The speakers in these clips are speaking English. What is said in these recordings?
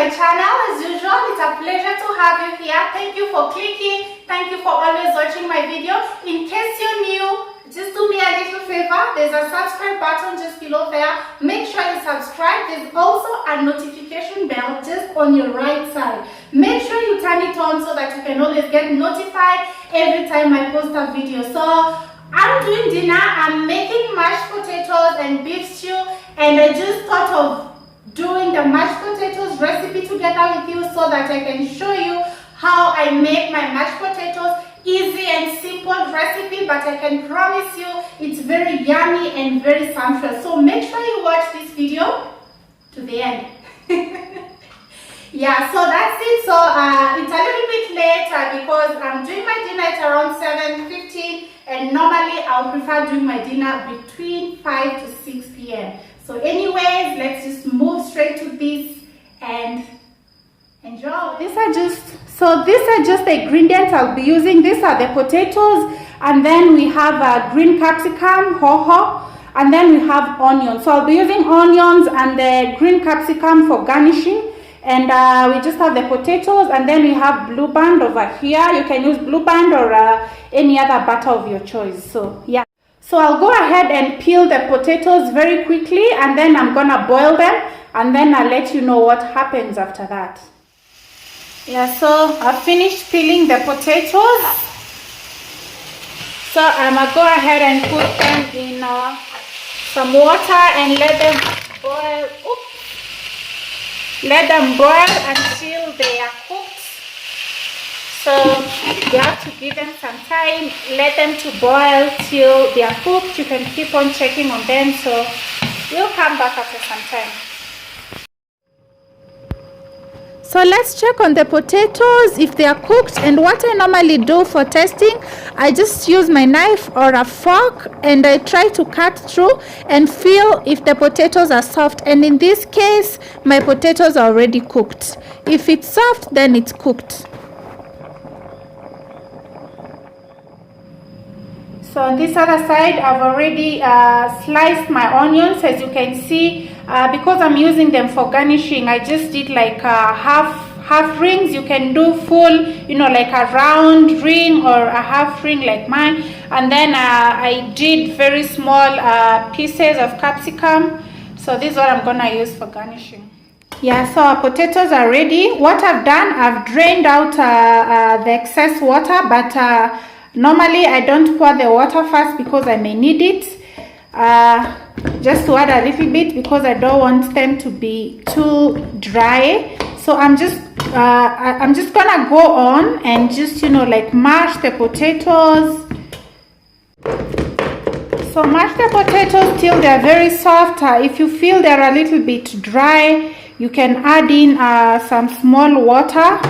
my channel. As usual, it's a pleasure to have you here. Thank you for clicking. Thank you for always watching my video. In case you're new, just do me a little favor. There's a subscribe button just below there. Make sure you subscribe. There's also a notification bell just on your right side. Make sure you turn it on so that you can always get notified every time I post a video. So I'm doing dinner. I'm making mashed potatoes and beef stew, and I just thought of doing the mashed potatoes recipe together with you so that I can show you how I make my mashed potatoes. Easy and simple recipe, but I can promise you it's very yummy and very sumptuous. So make sure you watch this video to the end. Yeah, so that's it. So it's a little bit later because I'm doing my dinner at around 7:15, and normally I'll prefer doing my dinner between 5 to 6 p.m. So anyways, let's just move straight to this and enjoy. These are just the ingredients I'll be using. These are the potatoes, and then we have green capsicum, hoho, and then we have onions. So I'll be using onions and the green capsicum for garnishing. And we just have the potatoes, and then we have Blue Band over here. You can use Blue Band or any other butter of your choice. So yeah. So I'll go ahead and peel the potatoes very quickly, and then I'm gonna boil them, and then I'll let you know what happens after that. Yeah, so I've finished peeling the potatoes. So I'm gonna go ahead and put them in some water and let them boil. Let them boil until they are cooked. So you have to give them some time. Let them to boil till they are cooked. You can keep on checking on them. So we'll come back after some time. So let's check on the potatoes if they are cooked. And what I normally do for testing, I just use my knife or a fork and I try to cut through and feel if the potatoes are soft. And in this case, my potatoes are already cooked. If it's soft, then it's cooked. So on this other side, I've already sliced my onions, as you can see. Because I'm using them for garnishing, I just did like half rings. You can do full, you know, like a round ring or a half ring like mine. And then I did very small pieces of capsicum. So this is what I'm gonna use for garnishing. Yeah, so our potatoes are ready. What I've done, I've drained out the excess water, but normally I don't pour the water first because I may need it. Just to add a little bit because I don't want them to be too dry. So I'm just gonna go on and just, you know, like mash the potatoes. So mash the potatoes till they're very soft. If you feel they're a little bit dry, you can add in some small water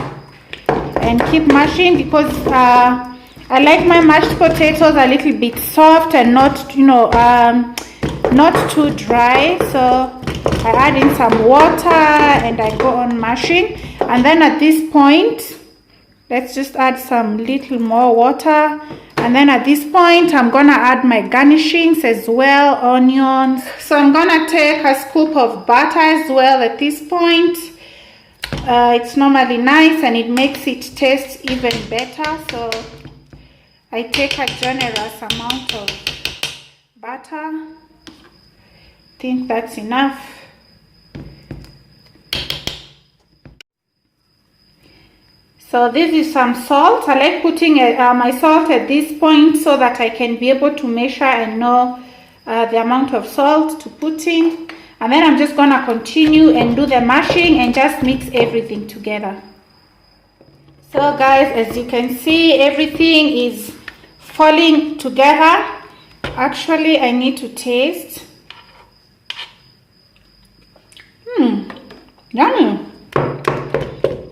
and keep mashing because I like my mashed potatoes a little bit soft and not, you know, not too dry. So I add in some water and I go on mashing. And then at this point, let's just add some little more water. And then at this point, I'm gonna add my garnishings as well, onions. So I'm gonna take a scoop of butter as well at this point. It's normally nice and it makes it taste even better. So I take a generous amount of butter. I think that's enough. So this is some salt. I like putting my salt at this point so that I can be able to measure and know the amount of salt to put in. And then I'm just gonna continue and do the mashing and just mix everything together. So guys, as you can see, everything is falling together. Actually, I need to taste. Yummy.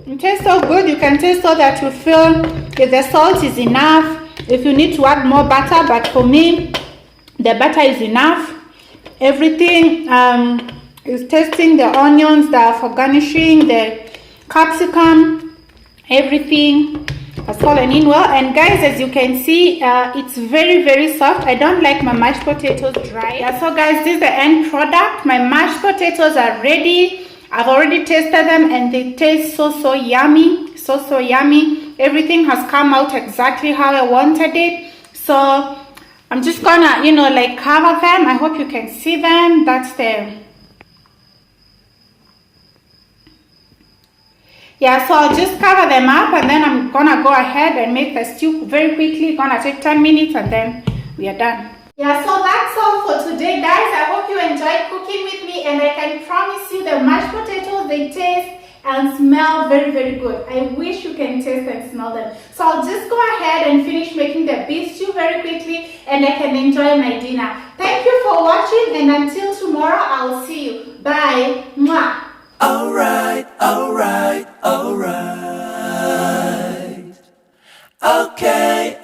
It tastes so good. You can taste so that you feel if the salt is enough, if you need to add more butter, but for me the butter is enough. Everything is tasting, the onions that are for garnishing, the capsicum, everything has fallen in well. And guys, as you can see, it's very soft. I don't like my mashed potatoes dry. So guys, this is the end product. My mashed potatoes are ready. I've already tasted them and they taste so yummy, so yummy. Everything has come out exactly how I wanted it. So I'm just gonna, you know, like cover them. I hope you can see them. That's the, yeah, so I'll just cover them up and then I'm gonna go ahead and make the stew very quickly. Gonna take 10 minutes and then we are done. Yeah, so that's all for today, guys. I hope you enjoyed cooking with me, and I can promise you the mashed potatoes, they taste and smell very good. I wish you can taste and smell them. So I'll just go ahead and finish making the beef stew very quickly and I can enjoy my dinner. Thank you for watching, and until tomorrow, I'll see you. Bye. Mwah. Alright. Okay.